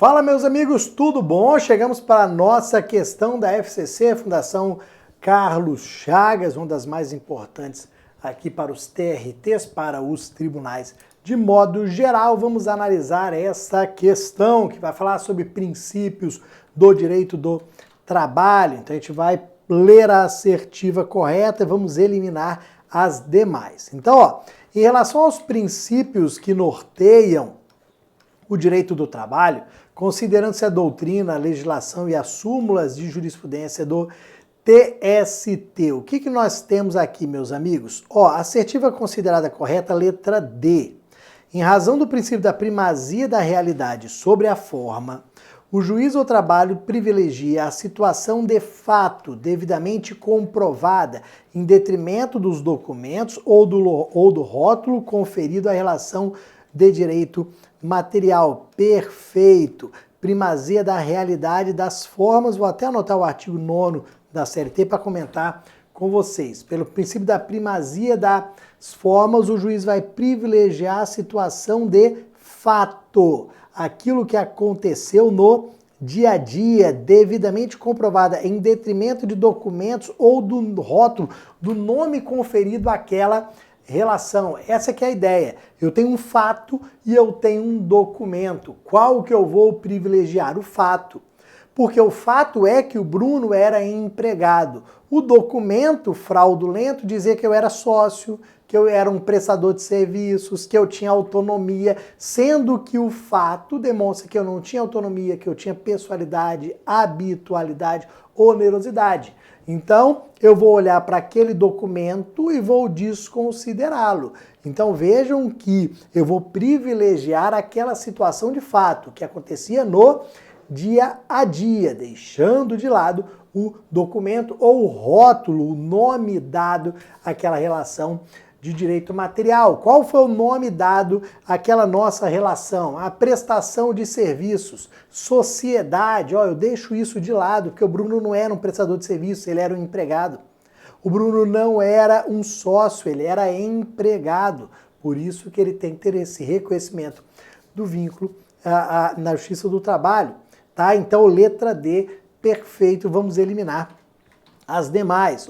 Fala, meus amigos, tudo bom? Chegamos para a nossa questão da FCC, Fundação Carlos Chagas, uma das mais importantes aqui para os TRTs, para os tribunais. De modo geral, vamos analisar essa questão que vai falar sobre princípios do direito do trabalho. Então a gente vai ler a assertiva correta e vamos eliminar as demais. Então, em relação aos princípios que norteiam o direito do trabalho, considerando-se a doutrina, a legislação e as súmulas de jurisprudência do TST. O que nós temos aqui, meus amigos? Assertiva considerada correta, letra D. Em razão do princípio da primazia da realidade sobre a forma, o juiz do trabalho privilegia a situação de fato devidamente comprovada em detrimento dos documentos ou do rótulo conferido à relação de direito material. Perfeito. Primazia da realidade das formas. Vou até anotar o artigo 9º da CLT para comentar com vocês. Pelo princípio da primazia das formas, o juiz vai privilegiar a situação de fato. Aquilo que aconteceu no dia a dia, devidamente comprovada, em detrimento de documentos ou do rótulo, do nome conferido àquela relação. Essa que é a ideia. Eu tenho um fato e eu tenho um documento. Qual que eu vou privilegiar? O fato. Porque o fato é que o Bruno era empregado. O documento fraudulento dizia que eu era sócio, que eu era um prestador de serviços, que eu tinha autonomia, sendo que o fato demonstra que eu não tinha autonomia, que eu tinha pessoalidade, habitualidade, onerosidade. Então, eu vou olhar para aquele documento e vou desconsiderá-lo. Então, vejam que eu vou privilegiar aquela situação de fato que acontecia no dia a dia, deixando de lado o documento ou o rótulo, o nome dado àquela relação de direito material. Qual foi o nome dado àquela nossa relação? A prestação de serviços, sociedade. Eu deixo isso de lado, porque o Bruno não era um prestador de serviços, ele era um empregado. O Bruno não era um sócio, ele era empregado. Por isso que ele tem que ter esse reconhecimento do vínculo na Justiça do Trabalho. Tá? Então, letra D, perfeito, vamos eliminar as demais.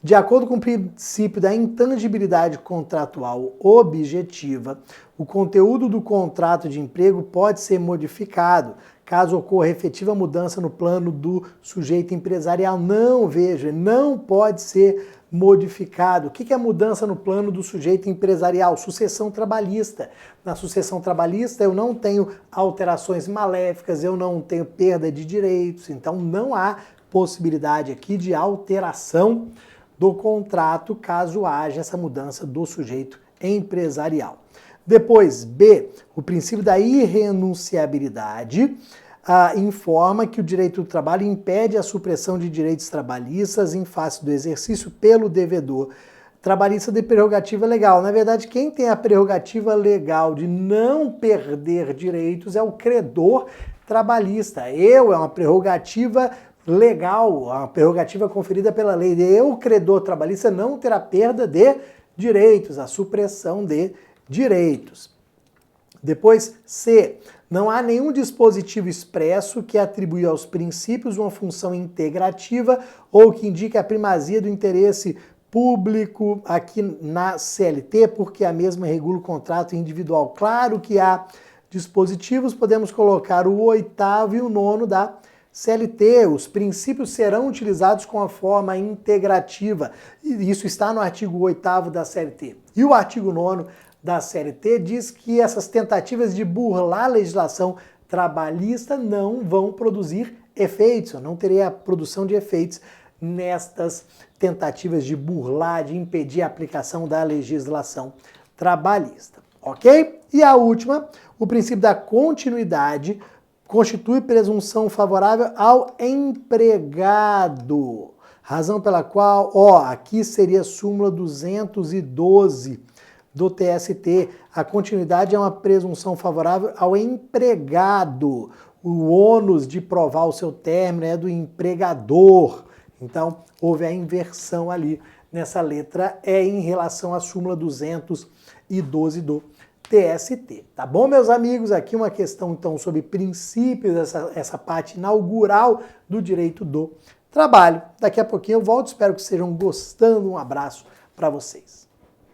De acordo com o princípio da intangibilidade contratual objetiva, o conteúdo do contrato de emprego pode ser modificado caso ocorra efetiva mudança no plano do sujeito empresarial. Não, veja, não pode ser modificado. O que é mudança no plano do sujeito empresarial? Sucessão trabalhista. Na sucessão trabalhista eu não tenho alterações maléficas, eu não tenho perda de direitos, então não há possibilidade aqui de alteração do contrato caso haja essa mudança do sujeito empresarial. Depois, B, o princípio da irrenunciabilidade informa que o direito do trabalho impede a supressão de direitos trabalhistas em face do exercício pelo devedor trabalhista de prerrogativa legal. Na verdade, quem tem a prerrogativa legal de não perder direitos é o credor trabalhista. É uma prerrogativa legal, uma prerrogativa conferida pela lei. O credor trabalhista não terá perda de direitos, a supressão de direitos. Depois, C. Não há nenhum dispositivo expresso que atribui aos princípios uma função integrativa ou que indique a primazia do interesse público aqui na CLT, porque a mesma regula o contrato individual. Claro que há dispositivos, podemos colocar o 8º e o 9º da CLT. Os princípios serão utilizados com a forma integrativa. E isso está no artigo 8º da CLT. E o artigo 9º da CLT diz que essas tentativas de burlar a legislação trabalhista não vão produzir efeitos. Eu não terei a produção de efeitos nestas tentativas de burlar, de impedir a aplicação da legislação trabalhista. Ok? E a última, o princípio da continuidade constitui presunção favorável ao empregado. Razão pela qual, aqui seria a súmula 212 do TST. A continuidade é uma presunção favorável ao empregado. O ônus de provar o seu término é do empregador. Então, houve a inversão ali nessa letra E em relação à súmula 212 do TST. Tá bom, meus amigos? Aqui uma questão, então, sobre princípios, essa parte inaugural do direito do trabalho. Daqui a pouquinho eu volto, espero que estejam gostando. Um abraço para vocês.